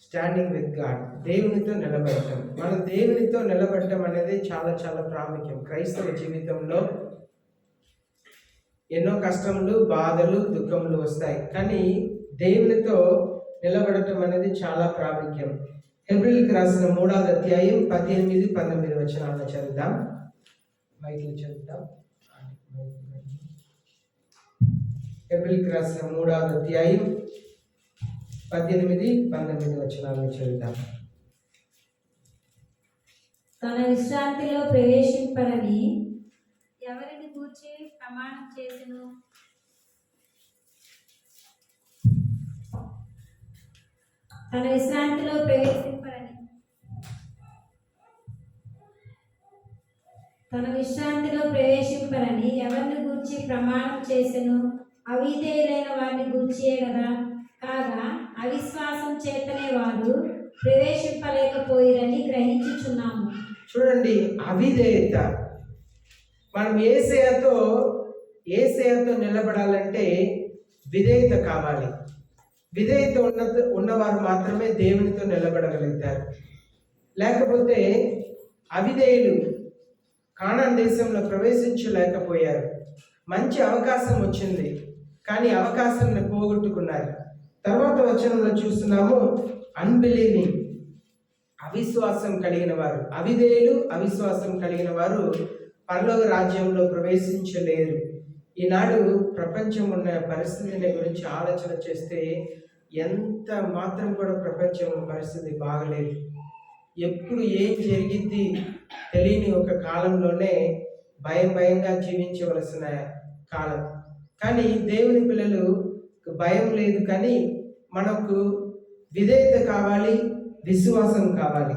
Standing with God, దేవునితో నిలబడటం. మనం దేవునితో నిలబడటం అనేది చాలా చాలా ప్రాముఖ్యం. క్రైస్తవ జీవితంలో ఎన్నో కష్టములు, బాధలు, దుఃఖములు వస్తాయి, కానీ దేవునితో నిలబడటం అనేది చాలా ప్రాముఖ్యం. హెబ్రీయులకు రాసిన 3వ అధ్యాయం 18, 19 వచనాలను చదువుదాం. మైకిల్ చదువుదాం. హెబ్రీయులకు రాసిన 3వ అధ్యాయం 18, 19 వచనాలను చదువుదాం. తన విశ్రాంతిలో ప్రవేశింపరని ఎవరిని గూర్చి ప్రమాణం చేసెను? తన విశ్రాంతిలో ప్రవేశింపరని ఎవరిని గూర్చి ప్రమాణం చేసెను? అవిధేయులైన వారిని గూర్చియే కదా. కాగా అవిశ్వాసం చేతనే వారు ప్రవేశింపలేకపోయిరని గ్రహించుచున్నాము. చూడండి, అవిధేయత. మనం యేసయ్యతో నిలబడాలంటే విధేయత కావాలి. విధేయత ఉన్నవారు మాత్రమే దేవునితో నిలబడగలుగుతారు. లేకపోతే అవిధేయులు కానాన్ దేశంలో ప్రవేశించలేకపోయారు. మంచి అవకాశం వచ్చింది, కానీ అవకాశాన్ని పోగొట్టుకున్నారు. తర్వాత వచనంలో చూస్తున్నాము, అన్బిలీవింగ్, అవిశ్వాసం కలిగిన వారు, అవిధేయులు, అవిశ్వాసం కలిగిన వారు పరలోక రాజ్యంలో ప్రవేశించలేరు. ఈనాడు ప్రపంచం ఉన్న పరిస్థితిని గురించి ఆలోచన చేస్తే ఎంత మాత్రం కూడా ప్రపంచం పరిస్థితి బాగలేదు. ఎప్పుడు ఏం జరిగిద్ది తెలియని ఒక కాలంలోనే భయంగా జీవించవలసిన కాలం. కానీ దేవుని పిల్లలు భయం లేదు, కానీ మనకు విధేయత కావాలి, విశ్వాసం కావాలి.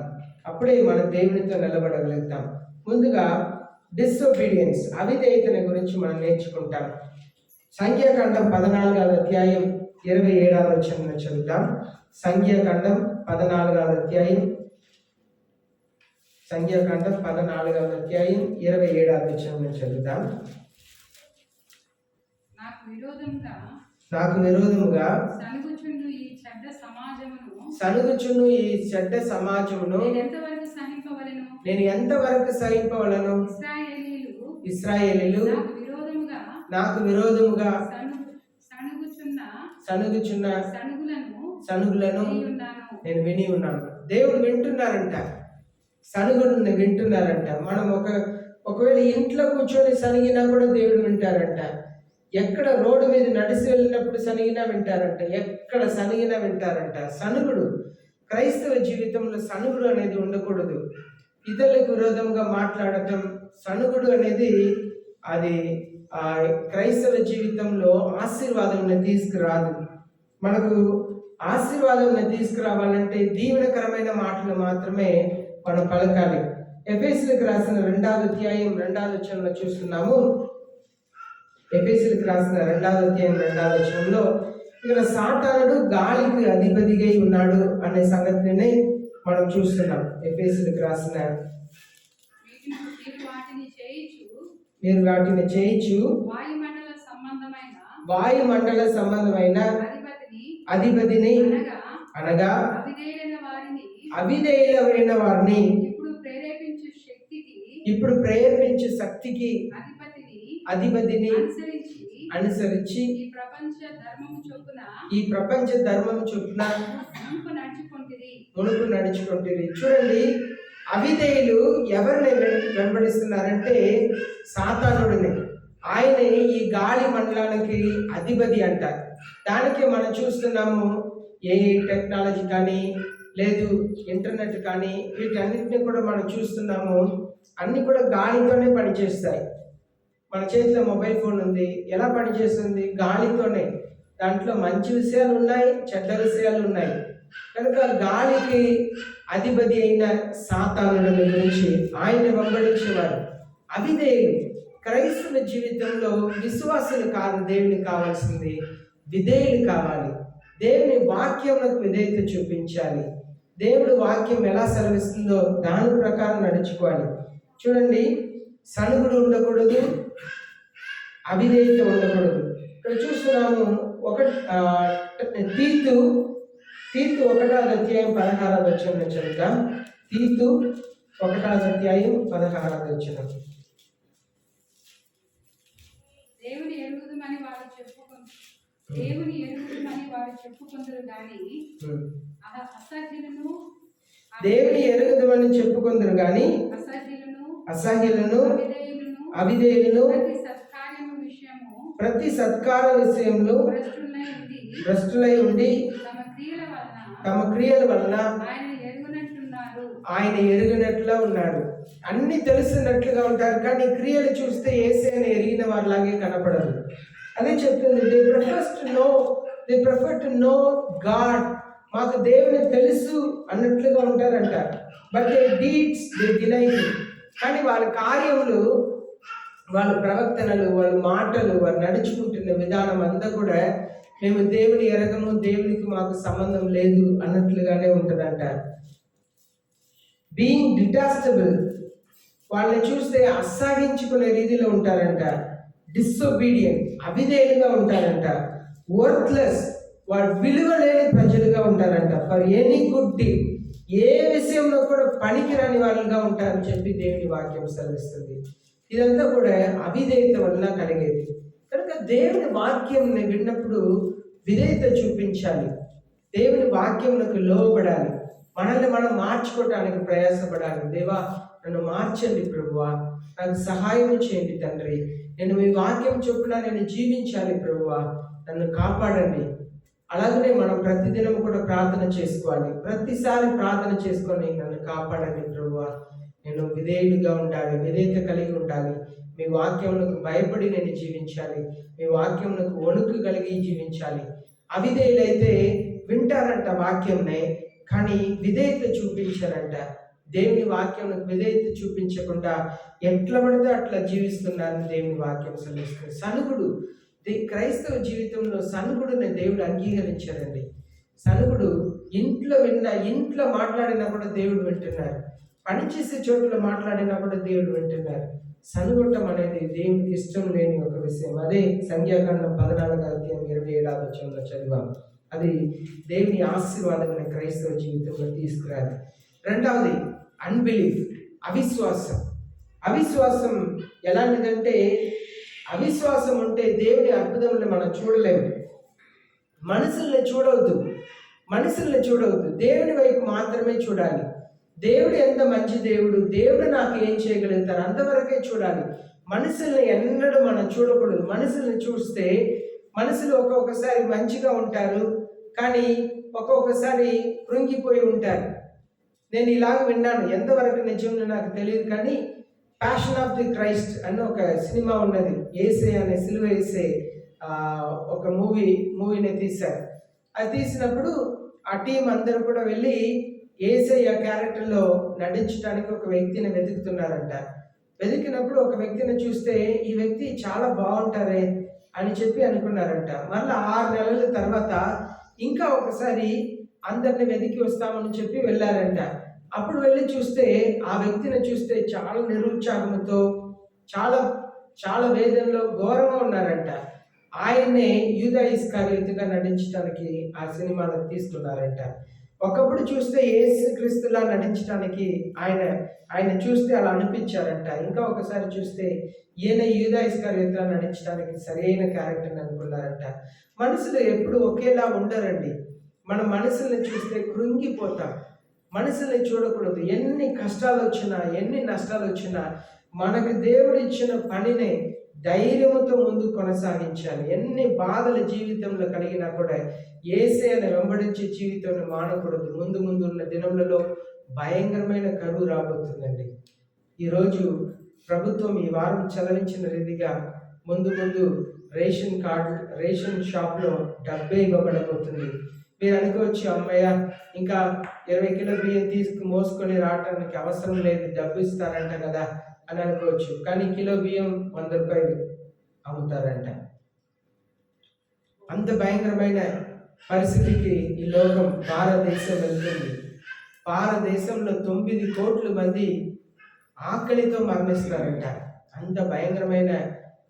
అప్పుడే మనం దేవునితో నిలబడగలుగుతాం. ముందుగా డిసొబీడియన్స్, అవిధేయతని గురించి మనం నేర్చుకుంటాం. సంఖ్యాకాండం 14వ అధ్యాయం 27వ వచనం చదువుతాం. సంఖ్యాకాండం 14వ అధ్యాయం 27వ వచనం చదువుతాం. నాకు విరోధముగా సనుగుచున్న ఈ చెడ్డ సమాజమును నేను ఎంతవరకు సహింపవలను? ఇశ్రాయేలీయులు నాకు విరోధముగా సనుగుచున్న సనుగులను నేను విని ఉన్నాను. దేవుడు వింటున్నారంట, సనుగును వింటున్నారంట. మనం ఒకవేళ ఇంట్లో కూర్చొని సనిగినా కూడా దేవుడు వింటారంట. ఎక్కడ రోడ్డు మీద నడిచి వెళ్ళినప్పుడు సనిగినా వింటారంట, ఎక్కడ సనిగినా వింటారంట. సనుగుడు, క్రైస్తవ జీవితంలో సనుగుడు అనేది ఉండకూడదు. ఇతరులకు విరోధంగా మాట్లాడటం, సనుగుడు అనేది అది క్రైస్తవ జీవితంలో ఆశీర్వాదం తీసుకురాదు. మనకు ఆశీర్వాదం తీసుకురావాలంటే దీవెనకరమైన మాటలు మాత్రమే మనం పలకాలి. ఎఫెసీయులకు రాసిన 2వ అధ్యాయం 2వ వచనంలో చూస్తున్నాము. ఎఫెసీయులకు రాసిన 2వ అధ్యాయం 2వ వచనంలో ఇక్కడ సాతానుడు గాలికి అధిపతిగా ఉన్నాడు అనే సంగతిని మనం చూస్తున్నాం. ఎఫెసీయులకు రాసిన మీరు వాటిని చేయించు వాయుమండల సంబంధమైన అధిపతిని అనగా అవిధేయులైన వారిని ఇప్పుడు ప్రేరేపించు శక్తికి అధిపతిని అనుసరించి ఈ ప్రపంచ ధర్మము చొప్పున మునుపు నడుచుకుంటుంది. చూడండి, అవిధేయులు ఎవరిని వెంబడిస్తున్నారంటే సాతానుడిని. ఆయనే ఈ గాలి మండలానికి అధిపతి అంటారు. దానికి మనం చూస్తున్నాము, ఏ టెక్నాలజీ కానీ లేదు ఇంటర్నెట్ కానీ వీటన్నిటిని కూడా మనం చూస్తున్నాము. అన్ని కూడా గాలితోనే పనిచేస్తాయి. మన చేతిలో మొబైల్ ఫోన్ ఉంది, ఎలా పనిచేస్తుంది? గాలితోనే. దాంట్లో మంచి విషయాలు ఉన్నాయి, చెడ్డ విషయాలు ఉన్నాయి. కనుక గాలికి అధిపతి అయిన సాతానుడి గురించి ఆయన వెంబడించేవారు అవిధేయులు. క్రైస్తవ జీవితంలో విశ్వాసులు కాదు దేవునికి కావాల్సింది, విధేయులు కావాలి. దేవుని వాక్యములకు విధేయత చూపించాలి. దేవుడు వాక్యం ఎలా సెలవిస్తుందో దాని ప్రకారం నడుచుకోవాలి. చూడండి, సనుగుడు ఉండకూడదు, అవిధేయత ఉండకూడదు. ఇక్కడ చూస్తున్నాము, తీతు తీతు 1వ అధ్యాయం 16వ వచనం చదువుతాం. తీతు 1వ అధ్యాయం 16వ వచనం. దేవుని ఎరుగుదమని వారు చెప్పుకొందరు గాని అసహ్యులను దేవుని ఎరుగుదమని చెప్పుకొందరు గాని అసహ్యులను అవిధేయులను ప్రతి సత్కార విషయంలో భ్రష్టులై ఉండి తమ క్రియల వలన ఆయన ఎరుగినట్లుగా ఉన్నారు. అన్ని తెలిసినట్లుగా ఉంటారు, కానీ క్రియలు చూస్తే యేసుని ఎరిగిన వారిలాగే కనపడరు. అదే చెప్తుంది, they prefer to know God. మాకు దేవుని తెలుసు అన్నట్లుగా ఉంటారంట. But they deeds they deny him. కానీ వాళ్ళ కార్యములు, వాళ్ళ ప్రవర్తనలు, వాళ్ళ మాటలు, వారు నడుచుకుంటున్న విధానం అంతా కూడా మేము దేవుని ఎరగము, దేవునికి మాకు సంబంధం లేదు అన్నట్లుగానే ఉంటుందంట. బీయింగ్ డిటాచబుల్, వాళ్ళని చూస్తే అసహించుకునే రీతిలో ఉంటారంట. డిసొబీడియంట్, అవిధేయులుగా ఉంటారంట. వర్త్లెస్, వాడు విలువ లేని ప్రజలుగా ఉంటారంట. ఫర్ ఎనీ గుడ్ డీడ్, ఏ విషయంలో కూడా పనికిరాని వాళ్ళుగా ఉంటారని చెప్పి దేవుని వాక్యం సెలవిస్తుంది. ఇదంతా కూడా అవిధేయత వలన కలిగేది. కనుక దేవుని వాక్యంని విన్నప్పుడు విధేయత చూపించాలి, దేవుని వాక్యంకు లోబడాలి, మనల్ని మనం మార్చుకోవడానికి ప్రయాసపడాలి. దేవా, నన్ను మార్చండి ప్రభువా, నాకు సహాయం చేయండి తండ్రి, నేను మీ వాక్యం చొప్పున నేను జీవించాలి ప్రభువా, నన్ను కాపాడండి. అలాగనే మనం ప్రతిదినం కూడా ప్రార్థన చేసుకోవాలి. ప్రతిసారి ప్రార్థన చేసుకొని, నన్ను కాపాడండి ప్రభువా, నేను విధేయుడిగా ఉండాలి, విధేయత కలిగి ఉండాలి, మీ వాక్యములకు భయపడి నేను జీవించాలి, మీ వాక్యములకు వణుకు కలిగి జీవించాలి. అవిధేయులైతే వింటారంట వాక్యంనే, కానీ విధేయత చూపించారంట. దేవుని వాక్యములకు విధేయత చూపించకుండా ఎట్లా పడితే అట్లా జీవిస్తున్నారని దేవుని వాక్యం సెలవిస్తుంది. సనుగుడు, క్రైస్తవ జీవితంలో సనుగుడుని దేవుడు అంగీకరించారండి. సనుగుడు ఇంట్లో మాట్లాడినా కూడా దేవుడు వింటున్నారు, పనిచేసే చోట్ల మాట్లాడినా కూడా దేవుడు వింటున్నారు. సనుగొట్టం అనేది దేవునికి ఇష్టం లేని ఒక విషయం. అదే సంఖ్యాకాండం 14వ అధ్యాయం 27వ వచనంలో చదివాం. అది దేవుని ఆశీర్వాదాన్ని క్రైస్తవ జీవితంలో తీసుకురాలి. రెండవది అన్బిలీఫ్, అవిశ్వాసం. అవిశ్వాసం ఎలాంటిదంటే, అవిశ్వాసం ఉంటే దేవుని అద్భుతములు మనం చూడలేము. మనుషుల్ని చూడవద్దు, దేవుని వైపు మాత్రమే చూడాలి. దేవుడు ఎంత మంచి దేవుడు, దేవుడు నాకు ఏం చేయగలుగుతారు అంతవరకే చూడాలి. మనుషుల్ని ఎన్నడూ మనం చూడకూడదు. మనుషుల్ని చూస్తే మనుషులు ఒక్కొక్కసారి మంచిగా ఉంటారు, కానీ ఒక్కొక్కసారి కృంగిపోయి ఉంటారు. నేను ఇలాగ విన్నాను, ఎంతవరకు నిజంలో నాకు తెలియదు, కానీ ప్యాషన్ ఆఫ్ ది క్రైస్ట్ అని ఒక సినిమా ఉన్నది. యేసే అనే సిలువ యేసే ఒక మూవీని తీశారు. అది తీసినప్పుడు ఆ టీం అందరూ కూడా వెళ్ళి యేసయ్య క్యారెక్టర్లో నటించడానికి ఒక వ్యక్తిని వెతుకుతున్నారంట. వెతికినప్పుడు ఒక వ్యక్తిని చూస్తే ఈ వ్యక్తి చాలా బాగుంటారే అని చెప్పి అనుకున్నారంట. మళ్ళీ 6 నెలల తర్వాత ఇంకా ఒకసారి అందరిని వెతికి వస్తామని చెప్పి వెళ్ళారంట. అప్పుడు వెళ్ళి చూస్తే ఆ వ్యక్తిని చూస్తే చాలా నిరుత్సాహంతో, చాలా వేదనలో ఘోరంగా ఉన్నారంట. ఆయన్నే యూదా ఇస్కరియోతుగా నటించడానికి ఆ సినిమాలో తీసుకున్నారంట. ఒకప్పుడు చూస్తే యేసు క్రీస్తులా నటించడానికి ఆయన చూస్తే అలా అనిపించారంట. ఇంకా ఒకసారి చూస్తే ఈయన యూదా ఇస్కరియోతులా నటించడానికి సరైన క్యారెక్టర్ అనుకున్నారంట. మనుషులు ఎప్పుడు ఒకేలా ఉండరండి. మన మనసుల్ని చూస్తే కృంగిపోతాం. మనసుల్ని చూడకూడదు. ఎన్ని కష్టాలు వచ్చినా, ఎన్ని నష్టాలు వచ్చినా మనకు దేవుడు ఇచ్చిన పనిని ధైర్యంతో ముందు కొనసాగించాలి. ఎన్ని బాధలు జీవితంలో కలిగినా కూడా యేసయ్యను వెంబడించే జీవితాన్ని మానకూడదు. ముందు ఉన్న దినములలో భయంకరమైన కరువు రాబోతుందండి. ఈరోజు ప్రభుత్వం ఈ వారం చదివించిన రీతిగా ముందు రేషన్ షాప్లో డబ్బే ఇవ్వబడబోతుంది. మీరు అనుకోవచ్చు, అమ్మయ్య ఇంకా 20 కిలో బియ్యం మోసుకొని రావటానికి అవసరం లేదు, డబ్బు ఇస్తారంట కదా అని అనుకోవచ్చు. కానీ కిలో బియ్యం 100 రూపాయలు అమ్ముతారంట. అంత భయంకరమైన పరిస్థితికి ఈ లోకం, భారతదేశం వెళ్తుంది. భారతదేశంలో 9 కోట్ల మంది ఆకలితో మరణిస్తున్నారంట. అంత భయంకరమైన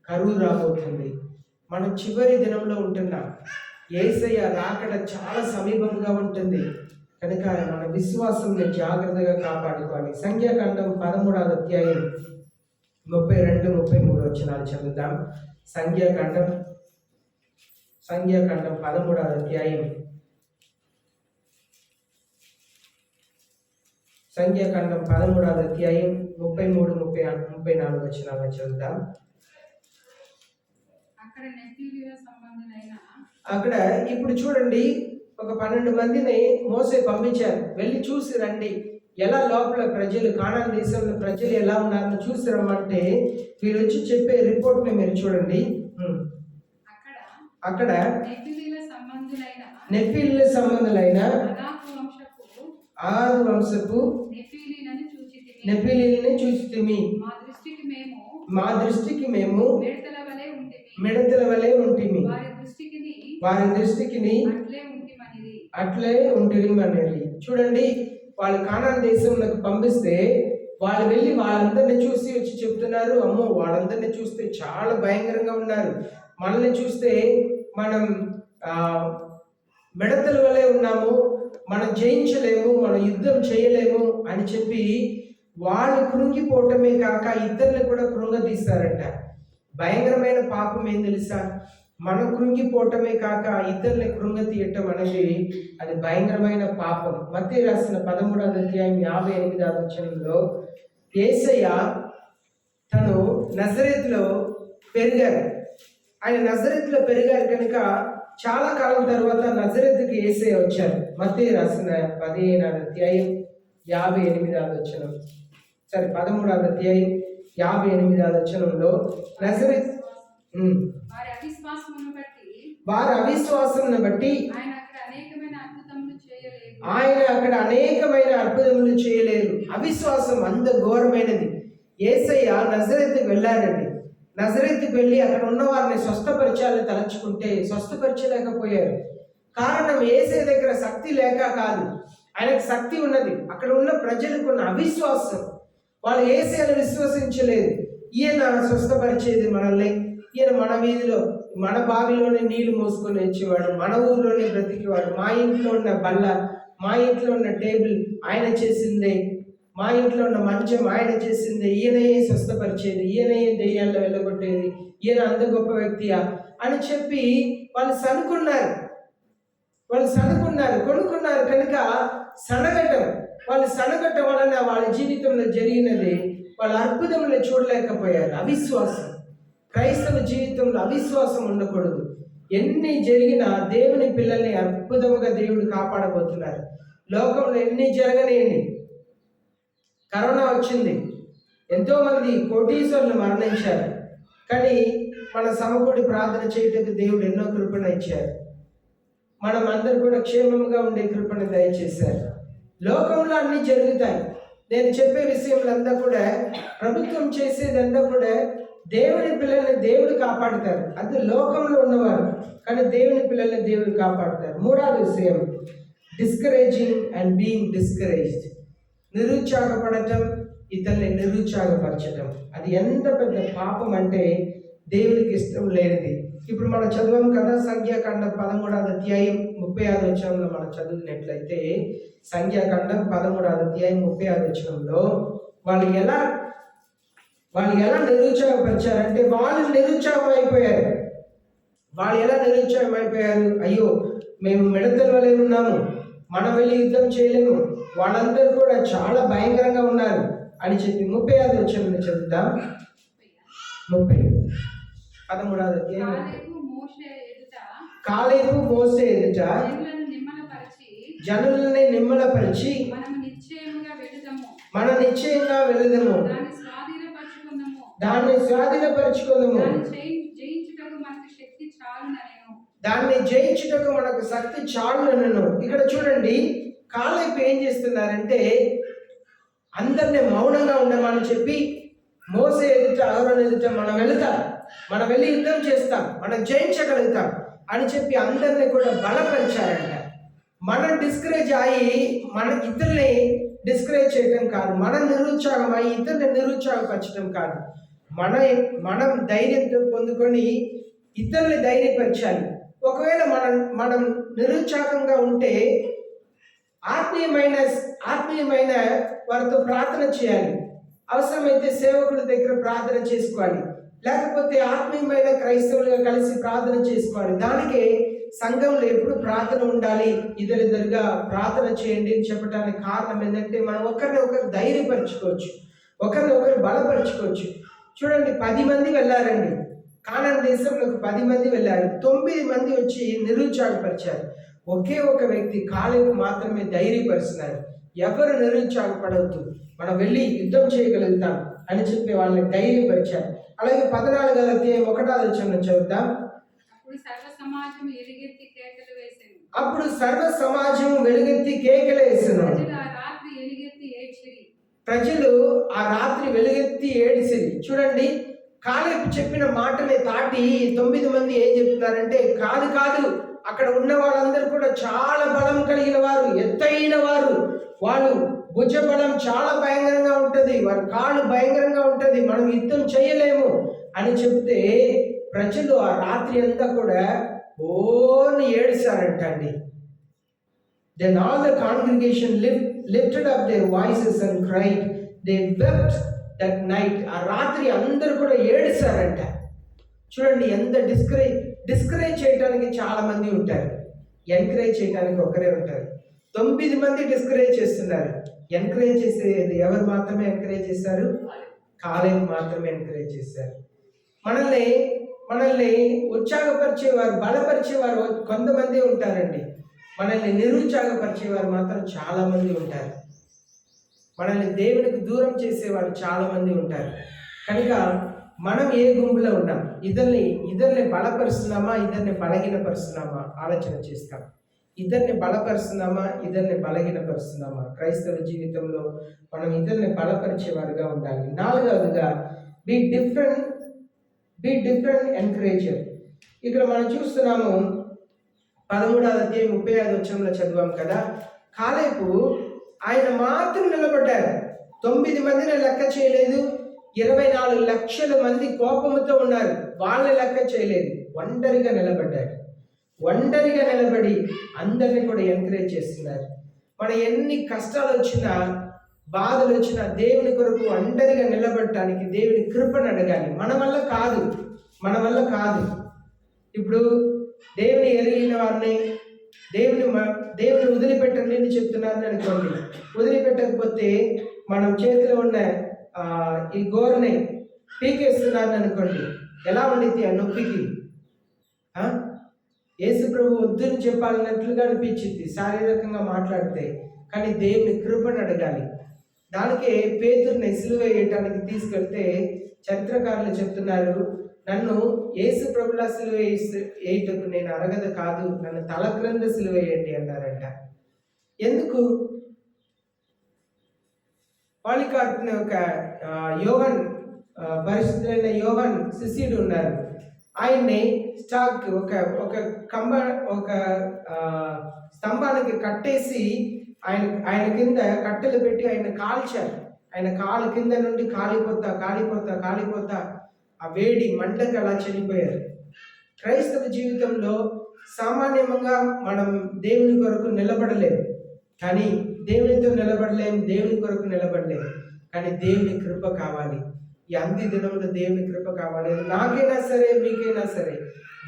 కరువు రాబోతుంది. మనం చివరి దినంలో ఉంటున్నాం. యేసయ్య రాకడ చాలా సమీపంగా ఉంటుంది కనుక మన విశ్వాసంని జాగ్రత్తగా కాపాడుకోవాలి. సంఖ్యాకాండం 13వ అధ్యాయం 32-33 వచనాలు చదువుదాం. సంఖ్యాకాండం 13వ అధ్యాయం 33-34 వచనాలు చదువుదాం. అక్కడ నెఫీలీల సంబంధులైన అక్కడ ఇప్పుడు చూడండి, ఒక 12 మందిని మోసే పంపించారు, వెళ్ళి చూసి రండి, ఎలా లోపల ప్రజలు, కానాన్ దేశంలో ప్రజలు ఎలా ఉన్నారని చూసి రమ్మంటే వీళ్ళు వచ్చి చెప్పే రిపోర్ట్ ని మీరు చూడండి. అక్కడ నెఫీలీల సంబంధులైన ఆదు వంశపు నెఫీలీలని చూచితిమి, మా దృష్టికి మేము మిడతల వలె ఉంటిమి, వారి దృష్టికి అట్లే ఉంటిమనేది. చూడండి, వాళ్ళు కానాన్ దేశంలోకి పంపిస్తే వాళ్ళు వెళ్ళి వాళ్ళందరినీ చూసి వచ్చి చెప్తున్నారు, అమ్మో వాళ్ళందరినీ చూస్తే చాలా భయంకరంగా ఉన్నారు, మనల్ని చూస్తే మనం మిడతల వలె ఉన్నాము, మనం జయించలేము, మనం యుద్ధం చేయలేము అని చెప్పి వాళ్ళు కృంగిపోవటమే కాక ఇద్దరిని కూడా కృంగదీస్తారంట. భయంకరమైన పాపం ఏం తెలుసా? మనం కృంగిపోవటమే కాక ఇద్దరిని కృంగతీయటం అనేది అది భయంకరమైన పాపం. మత్తయి రాసిన 13వ అధ్యాయం 58వ వచనంలో యేసయ్య తను నజరేతులో పెరిగారు. ఆయన నజరేతులో పెరిగారు కనుక చాలా కాలం తర్వాత నజరేతుకి యేసయ్య వచ్చారు. మత్తయి రాసిన 15వ అధ్యాయం 58వ వచనం, 13వ అధ్యాయం 58వ వచనంలో నజరేత్ వారి అవిశ్వాసమును బట్టి ఆయన అక్కడ అనేకమైన అద్భుతములు చేయలేరు. అవిశ్వాసం అంత ఘోరమైనది. యేసయ్య నజరేతుకు వెళ్ళారండి. నజరేతుకు వెళ్ళి అక్కడ ఉన్న వారిని స్వస్థపరచాలని తలంచుకుంటే స్వస్థపరచలేకపోయారు. కారణం యేసయ్య దగ్గర శక్తి లేక కాదు, ఆయనకు శక్తి ఉన్నది. అక్కడ ఉన్న ప్రజలకు ఉన్న అవిశ్వాసం, వాళ్ళు యేసయ్యను విశ్వసించలేదు. ఈయన స్వస్థపరిచేది మనల్ని, ఈయన మన వీధిలో మన బావిలోనే నీళ్లు మోసుకొని వచ్చేవాడు, మన ఊర్లోనే బ్రతికేవాడు, మా ఇంట్లో ఉన్న బల్ల, మా ఇంట్లో ఉన్న టేబుల్ ఆయన చేసిందే, మా ఇంట్లో ఉన్న మంచం ఆయన చేసిందే, ఈయనే స్వస్థపరిచేది, ఈయనే దెయ్యాల్లో వెళ్ళగొట్టేది, ఈయన అంత గొప్ప వ్యక్తియా అని చెప్పి వాళ్ళు సనుకున్నారు. కొనుక్కున్నారు కనుక సనగటం, వాళ్ళు సనగటం వలన వాళ్ళ జీవితంలో జరిగినది వాళ్ళ అద్భుతంలో చూడలేకపోయారు. అవిశ్వాసం. క్రైస్తవ జీవితంలో అవిశ్వాసం ఉండకూడదు. ఎన్ని జరిగినా దేవుని పిల్లల్ని అద్భుతంగా దేవుడు కాపాడబోతున్నారు. లోకంలో ఎన్ని జరగనేయండి, కరోనా వచ్చింది, ఎంతో మంది కోటీశ్వరులు మరణించారు, కానీ మన సమకూడి ప్రార్థన చేయటకు దేవుడు ఎన్నో కృపణ ఇచ్చారు. మనం అందరూ కూడా క్షేమంగా ఉండే కృపణ దయచేశారు. లోకంలో అన్ని జరుగుతాయి. నేను చెప్పే విషయంలో కూడా, ప్రభుత్వం చేసేదంతా కూడా దేవుని పిల్లల్ని దేవుడు కాపాడుతారు. అది లోకంలో ఉన్నవారు, కానీ దేవుని పిల్లల్ని దేవుడు కాపాడుతారు. 3వ విషయం, డిస్కరేజింగ్ అండ్ బీయింగ్ డిస్కరేజ్డ్. నిరుత్సాహపడటం, ఇతరుల్ని నిరుత్సాహపరచటం, అది ఎంత పెద్ద పాపం అంటే దేవునికి ఇష్టం లేనిది. ఇప్పుడు మనం చదివాం కదా, సంఖ్యాకాండం 13వ అధ్యాయం 35వ వచనంలో మనం చదివినట్లయితే, సంఖ్యాకాండం 13వ అధ్యాయం 35వ వచనంలో వాళ్ళు ఎలా నిరుత్సాహపరిచారంటే, వాళ్ళు ఎలా నిరుత్సాహం అయిపోయారు? అయ్యో, మేము మిడతల వలె ఉన్నాము, మనం వెళ్ళి యుద్ధం చేయలేము, వాళ్ళందరూ కూడా చాలా భయంకరంగా ఉన్నారు అని చెప్పి 35వ వచనం చదువుతాం. 13వ అధ్యాయం. కాలేబు మోషే ఎదుట జనులని నిమ్మలపరిచి మనం నిశ్చయంగా వెళుదము, దాన్ని స్వాధీనపరచుకుందాము, దాన్ని జయించుటకు మనకు శక్తి చాలునను. ఇక్కడ చూడండి, కాలేబు ఏం చేస్తున్నారంటే, అందరినీ మౌనంగా ఉండమని చెప్పి మోసే ఎదుట, అహరోను ఎదుట మనం వెళుతాం, మనం వెళ్ళి యుద్ధం చేస్తాం, మనం జయించగలుగుతాం అని చెప్పి అందరినీ కూడా బలపరిచారంట. మనం డిస్కరేజ్ అయ్యి మన ఇతరుల్ని డిస్కరేజ్ చేయటం కాదు, మనం నిరుత్సాహం అయ్యి ఇతరుల్ని నిరుత్సాహపరచడం కాదు, మనం ధైర్యంతో పొందుకొని ఇతరుల్ని ధైర్యపరచాలి. ఒకవేళ మనం నిరుత్సాహంగా ఉంటే ఆత్మీయమైన వారితో ప్రార్థన చేయాలి. అవసరమైతే సేవకుల దగ్గర ప్రార్థన చేసుకోవాలి. లేకపోతే ఆత్మీయమైన క్రైస్తవులుగా కలిసి ప్రార్థన చేసుకోవాలి. దానికే సంఘంలో ఎప్పుడు ప్రార్థన ఉండాలి, ఇద్దరిద్దరుగా ప్రార్థన చేయండి అని చెప్పడానికి కారణం ఏంటంటే మనం ఒకరిని ఒకరు ధైర్యపరచుకోవచ్చు, ఒకరిని ఒకరు బలపరచుకోవచ్చు. చూడండి, 10 మంది వెళ్ళారండి. కానాను దేశంలోకి 10 మంది వెళ్ళారు. 9 మంది వచ్చి నిరుత్సాహపరిచారు. ఒకే ఒక వ్యక్తి కాలేబు మాత్రమే ధైర్యపరుస్తున్నారు. ఎవరు నిరుత్సాహపడవద్దు, మనం వెళ్ళి యుద్ధం చేయగలుగుతాం అని చెప్పి వాళ్ళని ధైర్యపరిచారు. అలాగే 14వ అధ్యాయం 1వ వచనం చదువుతాం. అప్పుడు సర్వ సమాజం వెలుగెత్తి కేకలు వేసెను. ప్రజలు ఆ రాత్రి వెలుగెత్తి ఏడిసిరి. చూడండి, కాలేబు చెప్పిన మాటని దాటి 9 మంది ఏం చెప్తున్నారంటే, కాదు అక్కడ ఉన్న వాళ్ళందరూ కూడా చాలా బలం కలిగిన వారు, ఎత్తైన వారు, వాళ్ళు భుజ బలం చాలా భయంకరంగా ఉంటుంది, వారి కాళ్ళు భయంకరంగా ఉంటుంది, మనం యుద్ధం చేయలేము అని చెప్తే ప్రజలు ఆ రాత్రి అంతా కూడా ఓని ఏడిసారంట అండి. Then all the congregation lifted up their voices and cried. They wept that night. ఆ రాత్రి అందరూ కూడా ఏడిసారంట. చూడండి, ఎంత డిస్కరేజ్ చేయడానికి చాలా మంది ఉంటారు, ఎంకరేజ్ చేయడానికి ఒకరే ఉంటారు. 9 మంది డిస్కరేజ్ చేస్తున్నారు. ఎంకరేజ్ చేసేది ఎవరు మాత్రమే ఎంకరేజ్ చేశారు? కాలేబు మాత్రమే ఎంకరేజ్ చేశారు. మనల్ని ఉత్సాహపరిచేవారు, బలపరిచేవారు కొంతమంది ఉంటారండి. మనల్ని నిరుత్సాహపరిచేవారు మాత్రం చాలా మంది ఉంటారు. మనల్ని దేవునికి దూరం చేసేవారు చాలా మంది ఉంటారు. కనుక మనం ఏ గుంపులో ఉన్నాం? ఇద్దరిని బలపరుస్తున్నామా, ఇద్దరిని బలహీనపరుస్తున్నామా ఆలోచన చేస్తాం. ఇద్దరిని బలపరుస్తున్నామా, ఇద్దరిని బలహీనపరుస్తున్నామా? క్రైస్తవ జీవితంలో మనం ఇద్దరిని బలపరిచేవారుగా ఉండాలి. 4వదిగా బి డిఫరెంట్ ఎంకరేజర్. ఇక్కడ మనం చూస్తున్నాము 13వ అధ్యాయం 35వ వచనంలో చదివాం కదా. కాలేబు ఆయన మాత్రం నిలబడ్డారు. 9 మందిని లెక్క చేయలేదు. 24 లక్షల మంది కోపంతో ఉన్నారు, వాళ్ళని లెక్క చేయలేదు. ఒంటరిగా నిలబడ్డారు. ఒంటరిగా నిలబడి అందరినీ కూడా ఎంకరేజ్ చేస్తున్నారు. మన ఎన్ని కష్టాలు వచ్చినా, బాధలు వచ్చినా దేవుని కొరకు ఒంటరిగా నిలబడటానికి దేవుని కృపను అడగాలి. మన వల్ల కాదు. ఇప్పుడు దేవుని ఎరిగిన వారిని దేవుని వదిలిపెట్టండి అని చెప్తున్నారని అనుకోండి. వదిలిపెట్టకపోతే మనం చేతిలో ఉన్న ఈ గోరని పీకేస్తున్నారని అనుకోండి, ఎలా ఉండిద్ది ఆ నొప్పికి? యేసు ప్రభు వద్దని చెప్పాలన్నట్లుగా అనిపించింది శారీరకంగా మాట్లాడితే. కానీ దేవుని కృపను అడగాలి. దానికే పేతురుని సిలువ వేయటానికి తీసుకెళ్తే చరిత్రకారులు చెప్తున్నారు, నన్ను యేసు ప్రభులా సిలువ వేయటకు నేను అరగదు కాదు, నన్ను తల క్రింద సిలువ వేయండి అన్నారంట. ఎందుకు? పాలికార్పుని ఒక యోహాన్, పరిశుద్ధులైన యోహాన్ శిష్యుడు ఉన్నారు. ఆయన్ని ఒక స్తంభానికి కట్టేసి ఆయన కింద కట్టెలు పెట్టి ఆయన కాల్చారు. ఆయన కాలు కింద నుండి కాలిపోతా ఆ వేడి మంటకు అలా చనిపోయారు. క్రైస్తవ జీవితంలో సామాన్యంగా మనం దేవుని కొరకు నిలబడలేము, కానీ దేవునితో నిలబడలేము, దేవుని కొరకు నిలబడలేము. కానీ దేవుని కృప కావాలి. ఈ అంత్య దినంలో దేవుని కృప కావాలి. నాకైనా సరే, మీకైనా సరే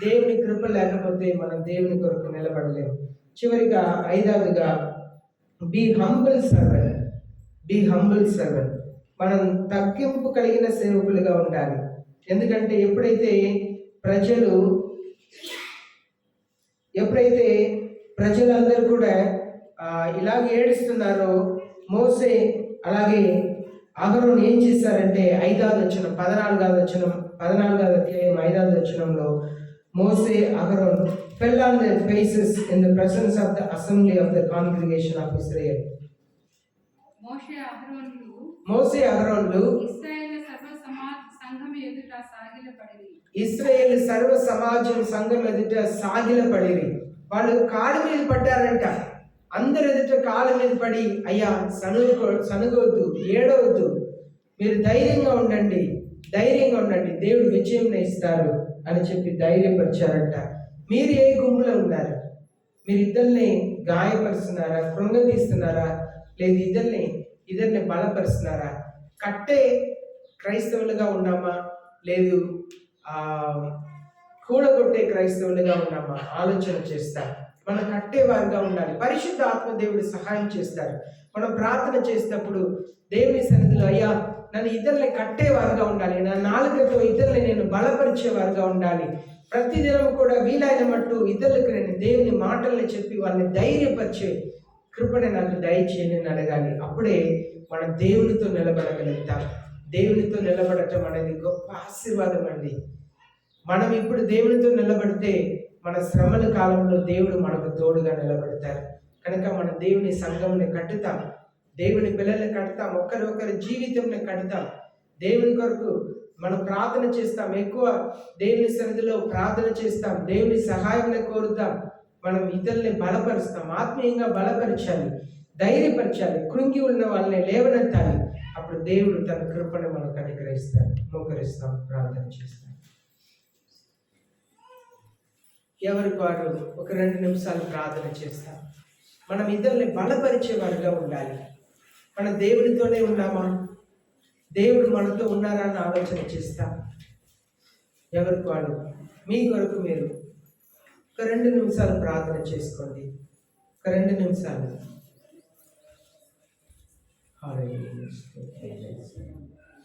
దేవుని కృప లేకపోతే మనం దేవుని కొరకు నిలబడలేము. చివరిగా 5వదిగా బీ హంబుల్ సర్వెంట్. మనం తగ్గింపు కలిగిన సేవకులుగా ఉండాలి. ఎందుకంటే ఎప్పుడైతే ప్రజలందరూ కూడా ఇలాగ ఏడుస్తున్నారో, మోసే అలాగే అహరోను ఏం చేశారంటే 5వ వచనం 14వ అధ్యాయం 5వ వచనంలో మోసే Aaron fell on their faces in the presence of the assembly of the congregation of Israel. మోసే అహరోన్లు ఇశ్రాయేలు సర్వ సమాజం సంఘం ఎదుట సాగిలపడిరి. వాళ్ళు కాళ్ళ మీద పడ్డారంట. అందరు ఎదుట కాళ్ళ మీద పడి, అయ్యా సనుగవద్దు, ఏడవద్దు, మీరు ధైర్యంగా ఉండండి, దేవుడు విజయం ఇస్తారు అని చెప్పి ధైర్యపరిచారంట. మీరు ఏ గుంపులో ఉన్నారు? మీరు ఇద్దరిని గాయపరుస్తున్నారా, కృంగదీస్తున్నారా, లేదు ఇద్దరిని బలపరుస్తున్నారా? కట్టే క్రైస్తవులుగా ఉన్నామా, లేదు కూడగొట్టే క్రైస్తవులుగా ఉన్నామా? ఆలోచన చేస్తా. మనం కట్టేవారుగా ఉండాలి. పరిశుద్ధ ఆత్మదేవుడు సహాయం చేస్తారు. మనం ప్రార్థన చేసినప్పుడు దేవుని సన్నిధిలో, అయ్యా నన్ను ఇద్దరిని కట్టేవారుగా ఉండాలి, నా నాలుకతో ఇద్దరిని నేను బలపరిచేవారుగా ఉండాలి, ప్రతిదినం కూడా వీలైన మట్టు ఇతరులకు నేను దేవుని మాటల్ని చెప్పి వాళ్ళని ధైర్యపరిచే కృపణ నాకు దయచేయని అడగాలి. అప్పుడే మనం దేవునితో నిలబడగలుగుతాం. దేవునితో నిలబడటం అనేది గొప్ప ఆశీర్వాదం అండి. మనం ఇప్పుడు దేవునితో నిలబడితే మన శ్రమల కాలంలో దేవుడు మనకు తోడుగా నిలబడతారు. కనుక మనం దేవుని సంఘంని కట్టుతాం, దేవుని పిల్లల్ని కడతాం, ఒకరి జీవితంని కడతాం. దేవుని కొరకు మనం ప్రార్థన చేస్తాం, ఎక్కువ దేవుని సన్నిధిలో ప్రార్థన చేస్తాం, దేవుని సహాయాన్ని కోరుతాం. మనం ఇతరుల్ని బలపరుస్తాం, ఆత్మీయంగా బలపరచాలి, ధైర్యపరచాలి, కృంగి ఉన్న వాళ్ళని లేవనెత్తాలి. అప్పుడు దేవుడు తన కృపను మనకు అనుగ్రహిస్తాడు. మోకరిస్తాం, ప్రార్థన చేస్తాం. ఎవరికి వారు ఒక 2 నిమిషాలు ప్రార్థన చేస్తాం. మనం ఇతరుల్ని బలపరిచే వారుగా ఉండాలి. మనం దేవునితోనే ఉన్నామా, దేవుడు మనతో ఉన్నారా అని ఆలోచన చేస్తాం. ఎవరికి వాడు మీ కొరకు మీరు ఒక 2 నిమిషాలు ప్రార్థన చేసుకోండి. ఒక 2 నిమిషాలు.